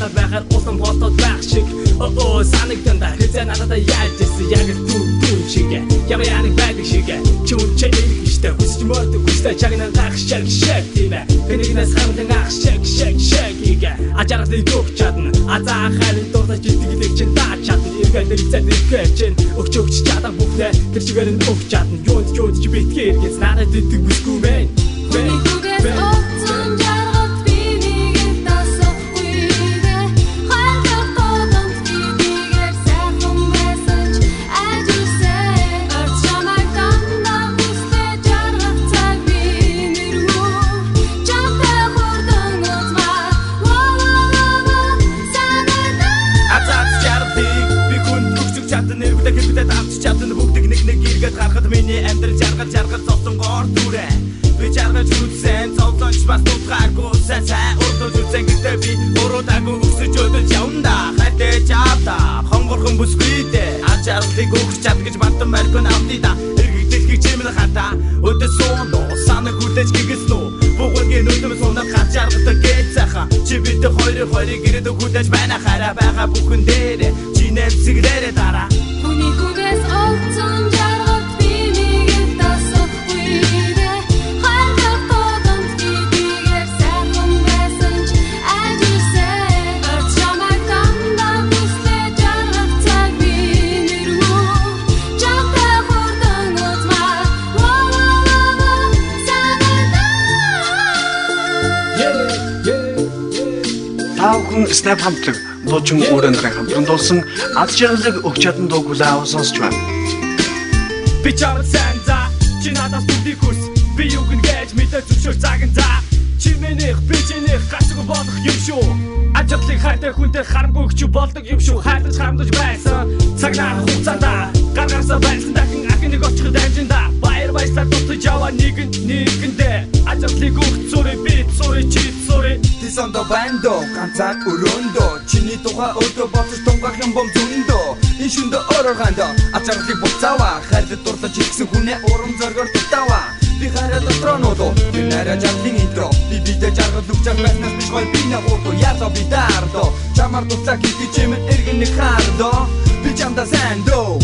надад байхаар улам болоод байх шиг оо санагдана хэзээ надад яаж ирсэн яг л дүүн шиг ямар янаг байдаг шиг чи үнчээ ирэх штэ хүсч мөрдөг хүстэй чагнан гах шиг тийм ээ хэнийгнээс хамтан ах шиг игэ ажаргыг өгч чадна азаа харин дуртаж итгэлэг чин даа чадна иргэн ирцэн иргэн чин өгч чадах бүхнээ тэр чигээр нь өгч чадна юунд ч битгээр гэж надад итэг бүсгүй мэн миний амьдрал жаргал зовсон гоор дүрээ би жаргаж үзсэн зовлонч бас тутгаагүй сайн урдууж үзэн гэдэг би уруудагүй өсөж өдөлж явна хайтай чаата хонгорхон бүсгүйдээ ажаарлыг өгч чад гэж бантан маргон автида эргэдэлхийг чимэл хата өдөө сууно санаг хүлээж гигэснүү бугуулгийн нүдэм сунаад гарч жаргадаг гэж цаха чи бид хоёрыг ирээд хүлээж байна хараа байгаа бүхэн дээр чи нэмсгэрээ дараа хүний хүгээс олцсон Таавхан Snap хамтлаг дуучин өөрөнд хамтран дуулсан аз жаргалыг өгч чадсан дууг хүлээн сонсч байна. Би чамд санза чи надаас бүгдийг хүс би юу гэн гэж мэдээ зөвшөөр цаган за чи минийх би чинийх гацгүй болох юм шүү ажиглыг хайтай хүнтэй харамгүй ч болдог юм шүү хайлж харамдаж байсан цагнаа хугацаанда гаргаарсаа байсан дахин ахин нэг очиход амжинда баяр баясаар дутаж яваа нэгэндээ ажиглыг өгч зүрэ би зүрэ чи зүрэ Сондо бандо ганцаар өрөөндөө чиний тухай өдөө боцож тунгах юм бом зөндөө энэ шүндө өрөөгөндөө ачаарлыг буцаава хайр дурлаж ирсэн хүнээ урам зоргоор тутаава би хараад дотрооноо би нараа жадлын интро би бидэ жаргал өгч байснаас биш гой би нагуурдоо ясаа би дардо чамар туцаа гихи чимэн эргэн нэг хаардо би чамда сандо